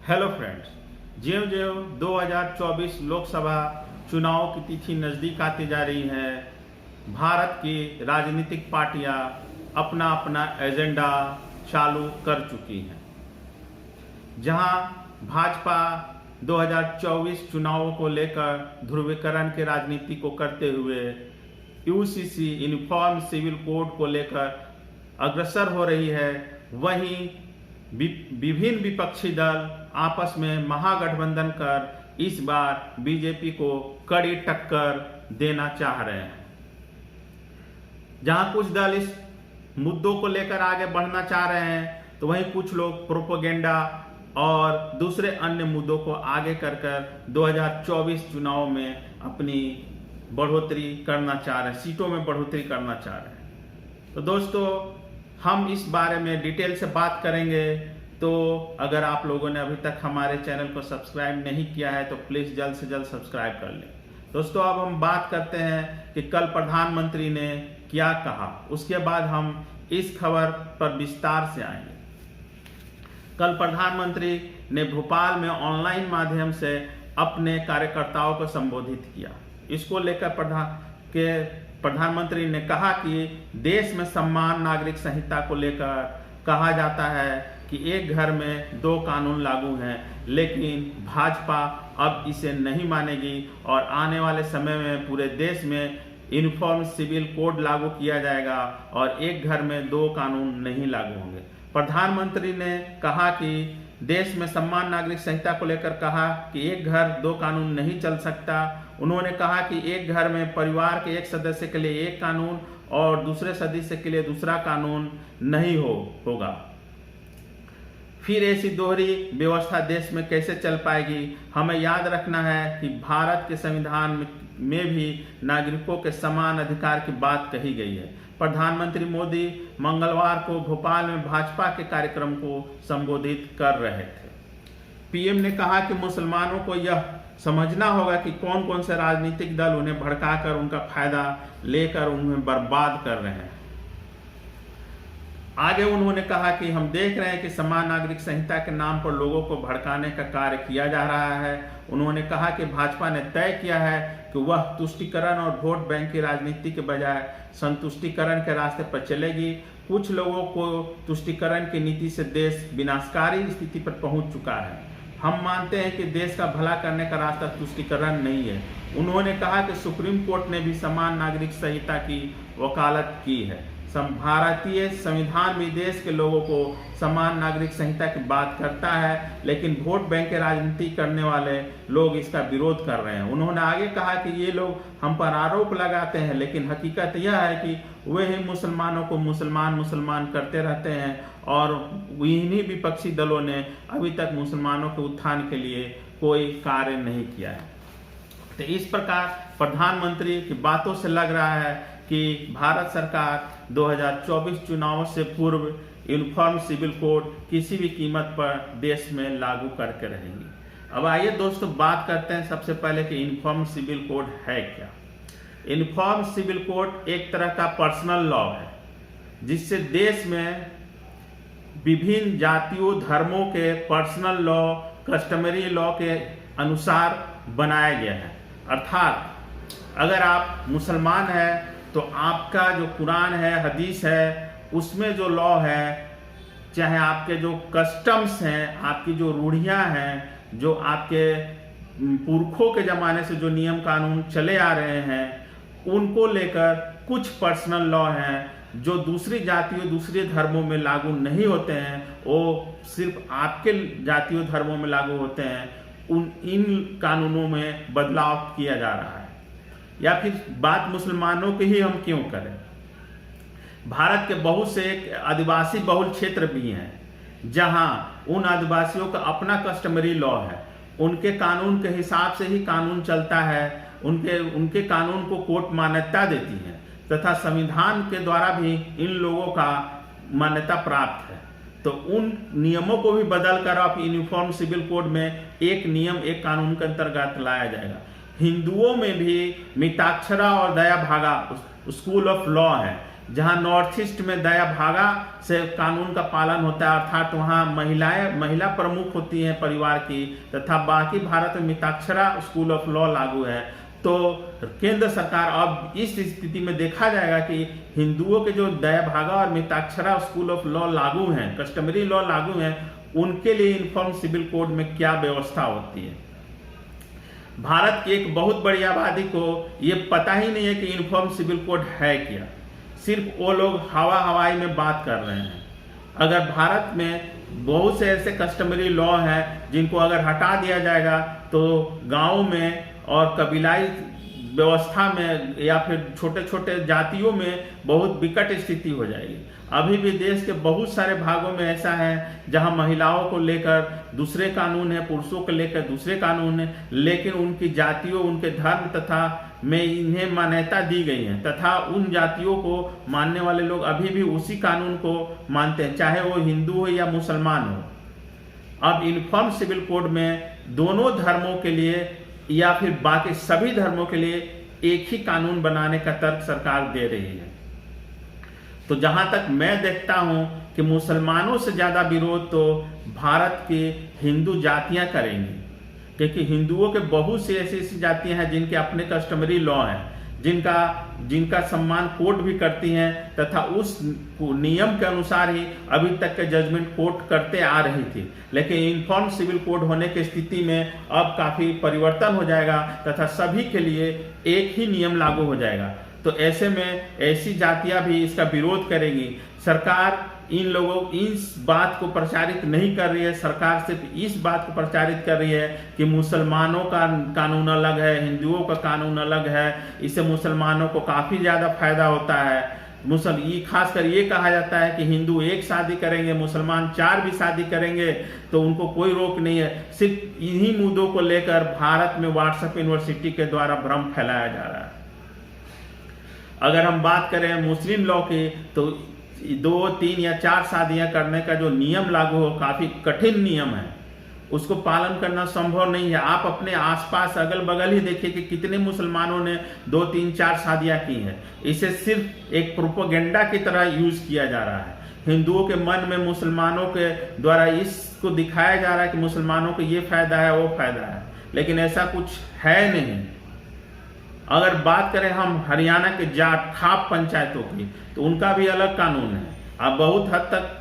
Hello friends, ज्यों ज्यों 2024 लोकसभा चुनाव की तिथि नज़दीक आती जा रही है, भारत की राजनीतिक पार्टियां अपना अपना एजेंडा चालू कर चुकी हैं। जहां भाजपा 2024 चुनावों को लेकर ध्रुवीकरण की राजनीति को करते हुए यूसीसी यूनिफॉर्म सिविल कोड को लेकर अग्रसर हो रही है, वहीं विभिन्न विपक्षी दल आपस में महागठबंधन कर इस बार बीजेपी को कड़ी टक्कर देना चाह रहे हैं। जहां कुछ दल इस मुद्दों को लेकर आगे बढ़ना चाह रहे हैं, तो वहीं कुछ लोग प्रोपेगेंडा और दूसरे अन्य मुद्दों को आगे कर 2024 चुनाव में अपनी बढ़ोतरी करना चाह रहे हैं, सीटों में बढ़ोतरी करना चाह रहे हैं। तो दोस्तों, हम इस बारे में डिटेल से बात करेंगे। तो अगर आप लोगों ने अभी तक हमारे चैनल को सब्सक्राइब नहीं किया है तो प्लीज़ जल्द से जल्द सब्सक्राइब कर लें। दोस्तों, अब हम बात करते हैं कि कल प्रधानमंत्री ने क्या कहा, उसके बाद हम इस खबर पर विस्तार से आएंगे। कल प्रधानमंत्री ने भोपाल में ऑनलाइन माध्यम से अपने कार्यकर्ताओं को संबोधित किया। इसको लेकर प्रधानमंत्री ने कहा कि देश में समान नागरिक संहिता को लेकर कहा जाता है कि एक घर में दो कानून लागू हैं, लेकिन भाजपा अब इसे नहीं मानेगी और आने वाले समय में पूरे देश में यूनिफॉर्म सिविल कोड लागू किया जाएगा और एक घर में दो कानून नहीं लागू होंगे। प्रधानमंत्री ने कहा कि देश में समान नागरिक संहिता को लेकर कहा कि एक घर दो कानून नहीं चल सकता। उन्होंने कहा कि एक घर में परिवार के एक सदस्य के लिए एक कानून और दूसरे सदस्य के लिए दूसरा कानून नहीं होगा। फिर ऐसी दोहरी व्यवस्था देश में कैसे चल पाएगी? हमें याद रखना है कि भारत के संविधान में भी नागरिकों के समान अधिकार की बात कही गई है। प्रधानमंत्री मोदी मंगलवार को भोपाल में भाजपा के कार्यक्रम को संबोधित कर रहे थे। पीएम ने कहा कि मुसलमानों को यह समझना होगा कि कौन कौन से राजनीतिक दल उन्हें भड़काकर उनका फायदा लेकर उन्हें बर्बाद कर रहे हैं। आगे उन्होंने कहा कि हम देख रहे हैं कि समान नागरिक संहिता के नाम पर लोगों को भड़काने का कार्य किया जा रहा है। उन्होंने कहा कि भाजपा ने तय किया है कि वह तुष्टीकरण और वोट बैंक की राजनीति के बजाय संतुष्टीकरण के रास्ते पर चलेगी। कुछ लोगों को तुष्टीकरण की नीति से देश विनाशकारी स्थिति पर पहुंच चुका है। हम मानते हैं कि देश का भला करने का रास्ता तुष्टीकरण नहीं है। उन्होंने कहा कि सुप्रीम कोर्ट ने भी समान नागरिक संहिता की वकालत की है। भारतीय संविधान भी देश के लोगों को समान नागरिक संहिता की बात करता है, लेकिन वोट बैंक की राजनीति करने वाले लोग इसका विरोध कर रहे हैं। उन्होंने आगे कहा कि ये लोग हम पर आरोप लगाते हैं, लेकिन हकीकत यह है कि वे ही मुसलमानों को मुसलमान करते रहते हैं और इन्हीं विपक्षी दलों ने अभी तक मुसलमानों के उत्थान के लिए कोई कार्य नहीं किया है। तो इस प्रकार प्रधानमंत्री की बातों से लग रहा है कि भारत सरकार 2024 चुनावों से पूर्व यूनिफॉर्म सिविल कोड किसी भी कीमत पर देश में लागू करके रहेगी। अब आइए दोस्तों, बात करते हैं सबसे पहले कि यूनिफॉर्म सिविल कोड है क्या। यूनिफॉर्म सिविल कोड एक तरह का पर्सनल लॉ है, जिससे देश में विभिन्न जातियों धर्मों के पर्सनल लॉ, कस्टमरी लॉ के अनुसार बनाया गया है। अर्थात अगर आप मुसलमान हैं तो आपका जो कुरान है, हदीस है, उसमें जो लॉ है, चाहे आपके जो कस्टम्स हैं, आपकी जो रूढ़ियाँ हैं, जो आपके पुरखों के ज़माने से जो नियम कानून चले आ रहे हैं, उनको लेकर कुछ पर्सनल लॉ हैं जो दूसरी जातियों दूसरे धर्मों में लागू नहीं होते हैं, वो सिर्फ आपके जातियों धर्मों में लागू होते हैं। इन कानूनों में बदलाव किया जा रहा है। या फिर बात मुसलमानों की ही हम क्यों करें, भारत के बहुत से आदिवासी बहुल क्षेत्र भी हैं जहां उन आदिवासियों का अपना कस्टमरी लॉ है। उनके कानून के हिसाब से ही कानून चलता है, उनके कानून को कोर्ट मान्यता देती है तथा संविधान के द्वारा भी इन लोगों का मान्यता प्राप्त है। तो उन नियमों को भी बदल कर आप यूनिफॉर्म सिविल कोड में एक नियम एक कानून के अंतर्गत लाया जाएगा। हिंदुओं में भी मिताक्षरा और दया भागा स्कूल ऑफ लॉ है। जहां नॉर्थ ईस्ट में दया भागा से कानून का पालन होता है, अर्थात वहां महिला प्रमुख होती हैं परिवार की, तथा बाकी भारत में मिताक्षरा स्कूल ऑफ लॉ लागू है। तो केंद्र सरकार अब इस स्थिति में देखा जाएगा कि हिंदुओं के जो दया भागा और मिताक्षरा स्कूल ऑफ लॉ लागू हैं, कस्टमरी लॉ लागू हैं, उनके लिए यूनिफॉर्म सिविल कोड में क्या व्यवस्था होती है। भारत की एक बहुत बड़ी आबादी को ये पता ही नहीं है कि यूनिफॉर्म सिविल कोड है क्या, सिर्फ वो लोग हवाई में बात कर रहे हैं। अगर भारत में बहुत से ऐसे कस्टमरी लॉ हैं जिनको अगर हटा दिया जाएगा तो गाँव में और कबीलाई व्यवस्था में या फिर छोटे छोटे जातियों में बहुत विकट स्थिति हो जाएगी। अभी भी देश के बहुत सारे भागों में ऐसा है जहां महिलाओं को लेकर दूसरे कानून है, पुरुषों को लेकर दूसरे कानून है, लेकिन उनकी जातियों, उनके धर्म तथा में इन्हें मान्यता दी गई है, तथा उन जातियों को मानने वाले लोग अभी भी उसी कानून को मानते हैं, चाहे वो हिंदू हो या मुसलमान हो। अब यूनिफॉर्म सिविल कोड में दोनों धर्मों के लिए या फिर बाकी सभी धर्मों के लिए एक ही कानून बनाने का तर्क सरकार दे रही है। तो जहां तक मैं देखता हूं कि मुसलमानों से ज्यादा विरोध तो भारत की हिंदू जातियां करेंगी, क्योंकि हिंदुओं के बहुत सी ऐसी जातियां हैं जिनके अपने कस्टमरी लॉ हैं, जिनका सम्मान कोर्ट भी करती हैं, तथा उस नियम के अनुसार ही अभी तक के जजमेंट कोर्ट करते आ रही थी। लेकिन यूनिफॉर्म सिविल कोड होने की स्थिति में अब काफी परिवर्तन हो जाएगा तथा सभी के लिए एक ही नियम लागू हो जाएगा। तो ऐसे में ऐसी जातियां भी इसका विरोध करेंगी। सरकार इस बात को प्रचारित नहीं कर रही है, सरकार सिर्फ इस बात को प्रचारित कर रही है कि मुसलमानों का कानून अलग है, हिंदुओं का कानून अलग है, इससे मुसलमानों को काफी ज्यादा फायदा होता है। खासकर ये कहा जाता है कि हिंदू एक शादी करेंगे, मुसलमान 4 भी शादी करेंगे तो उनको कोई रोक नहीं है। सिर्फ इन्हीं मुद्दों को लेकर भारत में व्हाट्सएप यूनिवर्सिटी के द्वारा भ्रम फैलाया जा रहा है। अगर हम बात करें मुस्लिम लॉ की, तो 2, 3 या 4 शादियां करने का जो नियम लागू हो, काफी कठिन नियम है, उसको पालन करना संभव नहीं है। आप अपने आसपास अगल बगल ही देखिए कि कितने मुसलमानों ने 2, 3, 4 शादियां की हैं। इसे सिर्फ एक प्रोपेगेंडा की तरह यूज किया जा रहा है। हिंदुओं के मन में मुसलमानों के द्वारा इसको दिखाया जा रहा है कि मुसलमानों को ये फायदा है, वो फायदा है, लेकिन ऐसा कुछ है नहीं। अगर बात करें हम हरियाणा के जाट खाप पंचायतों की, तो उनका भी अलग कानून है। अब बहुत हद तक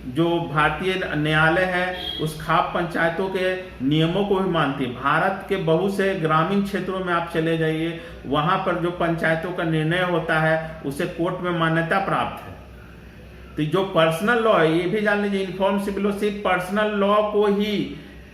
जो भारतीय न्यायालय है उस खाप पंचायतों के नियमों को भी मानती है। भारत के बहुत से ग्रामीण क्षेत्रों में आप चले जाइए, वहां पर जो पंचायतों का निर्णय होता है उसे कोर्ट में मान्यता प्राप्त है। तो जो पर्सनल लॉ है, ये भी जान लीजिए, यूनिफॉर्म सिविल लॉ सिर्फ पर्सनल लॉ को ही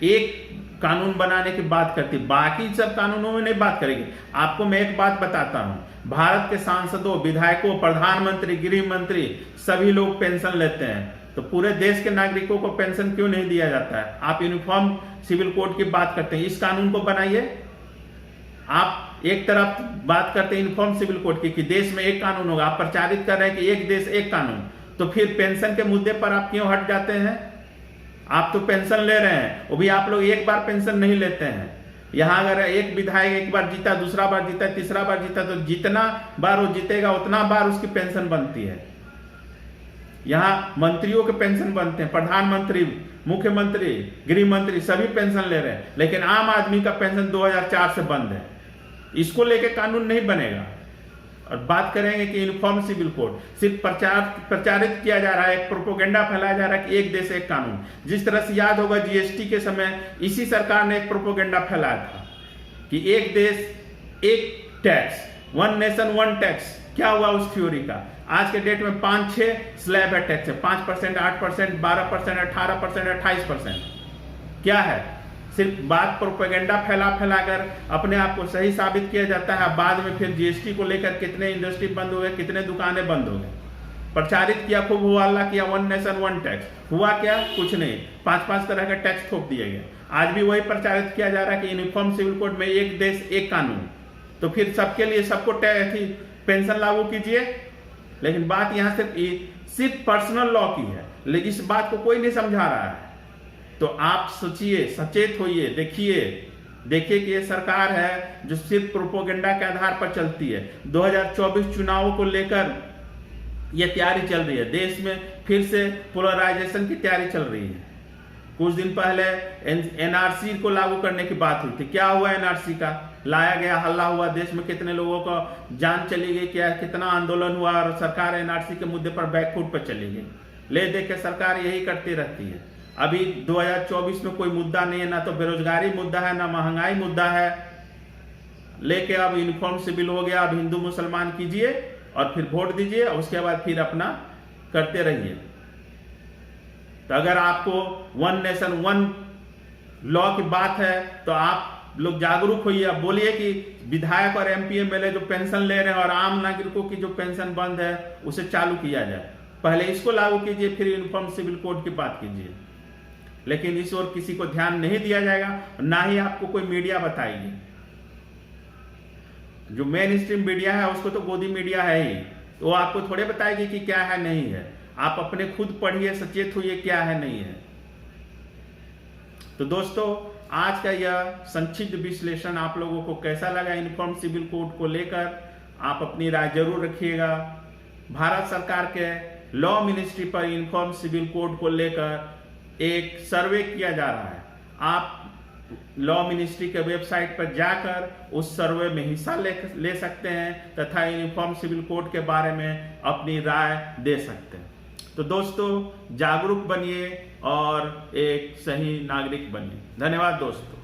एक कानून बनाने की बात करती है, बाकी सब कानूनों में नहीं बात करेगी। आपको मैं एक बात बताता हूं, भारत के सांसदों, विधायकों, प्रधानमंत्री, गृह मंत्री सभी लोग पेंशन लेते हैं, तो पूरे देश के नागरिकों को पेंशन क्यों नहीं दिया जाता है? आप यूनिफॉर्म सिविल कोड की बात करते हैं, इस कानून को बनाइए। आप एक तरफ बात करते हैं यूनिफॉर्म सिविल कोड की कि देश में एक कानून होगा, आप प्रचारित कर रहे हैं कि एक देश एक कानून, तो फिर पेंशन के मुद्दे पर आप क्यों हट जाते हैं? आप तो पेंशन ले रहे हैं, वो भी आप लोग एक बार पेंशन नहीं लेते हैं। यहां अगर एक विधायक एक बार जीता, दूसरा बार जीता, तीसरा बार जीता, तो जितना बार वो जीतेगा उतना बार उसकी पेंशन बनती है। यहाँ मंत्रियों के पेंशन बनते हैं, प्रधानमंत्री, मुख्यमंत्री, गृह मंत्री सभी पेंशन ले रहे हैं, लेकिन आम आदमी का पेंशन 2004 से बंद है। इसको लेके कानून नहीं बनेगा। और बात करेंगे कि यूनिफॉर्म सिविल कोड सिर्फ प्रचारित किया जा रहा है, एक प्रोपेगेंडा फैलाया जा रहा है कि एक देश एक कानून। जिस तरह से याद होगा जीएसटी के समय इसी सरकार ने एक प्रोपेगेंडा फैलाया था कि एक देश एक टैक्स, 1 नेशन 1 टैक्स। क्या हुआ उस थ्योरी का? आज के डेट में 5-6 स्लैब है टैक्स है, 5%, 8%, 12%, 18%, 28%। क्या है? सिर्फ बात प्रोपेगेंडा फैला कर अपने आप को सही साबित किया जाता है। बाद में फिर जीएसटी को लेकर कितने इंडस्ट्री बंद हो गए, कितने दुकानें बंद हो गए। प्रचारित किया, खूब हुआ किया, 1 नेशन 1 टैक्स। हुआ क्या? कुछ नहीं, 5-5 तरह का टैक्स थोप दिए गए। आज भी वही प्रचारित किया जा रहा है कि यूनिफॉर्म सिविल कोड में एक देश एक कानून, तो फिर सबके लिए सबको पेंशन लागू कीजिए। लेकिन बात यहाँ सिर्फ पर्सनल लॉ की है, लेकिन इस बात को कोई नहीं समझा रहा है। तो आप सोचिए, सचेत होइए, देखिए कि ये सरकार है जो सिर्फ प्रोपेगेंडा के आधार पर चलती है। 2024 चुनावों को लेकर ये तैयारी चल रही है। देश में फिर से पोलराइजेशन की तैयारी चल रही है। कुछ दिन पहले एनआरसी को लागू करने की बात हुई थी। क्या हुआ? एनआरसी का लाया गया, हल्ला हुआ, देश में कितने लोगों को जान चली गई, क्या कितना आंदोलन हुआ, और सरकार एनआरसी के मुद्दे पर बैकफुट पर चली गई। ले दे के सरकार यही करती रहती है। अभी 2024 में कोई मुद्दा नहीं है, ना तो बेरोजगारी मुद्दा है, ना महंगाई मुद्दा है। लेके अब यूनिफॉर्म सिविल हो गया, अब हिंदू मुसलमान कीजिए और फिर वोट दीजिए, और उसके बाद फिर अपना करते रहिए। तो अगर आपको वन नेशन वन लॉ की बात है तो आप लोग जागरूक होइए। अब बोलिए कि विधायक और एमपी एमएलए जो पेंशन ले रहे हैं और आम नागरिकों की जो पेंशन बंद है उसे चालू किया जाए। पहले इसको लागू कीजिए, फिर यूनिफॉर्म सिविल कोड की बात कीजिए। लेकिन इस ओर किसी को ध्यान नहीं दिया जाएगा, ना ही आपको कोई मीडिया बताएगी। जो मेन स्ट्रीम मीडिया है उसको तो गोदी मीडिया है ही, तो वो आपको थोड़े बताएगी कि क्या है नहीं है। आप अपने खुद पढ़िए, सचेत होइए क्या है नहीं है। तो दोस्तों, आज का यह संक्षिप्त विश्लेषण आप लोगों को कैसा लगा यूनिफॉर्म सिविल कोड को लेकर, आप अपनी राय जरूर रखिएगा। भारत सरकार के लॉ मिनिस्ट्री पर यूनिफॉर्म सिविल कोड को लेकर एक सर्वे किया जा रहा है। आप लॉ मिनिस्ट्री के वेबसाइट पर जाकर उस सर्वे में हिस्सा ले सकते हैं तथा यूनिफॉर्म सिविल कोड के बारे में अपनी राय दे सकते हैं। तो दोस्तों, जागरूक बनिए और एक सही नागरिक बनिए। धन्यवाद दोस्तों।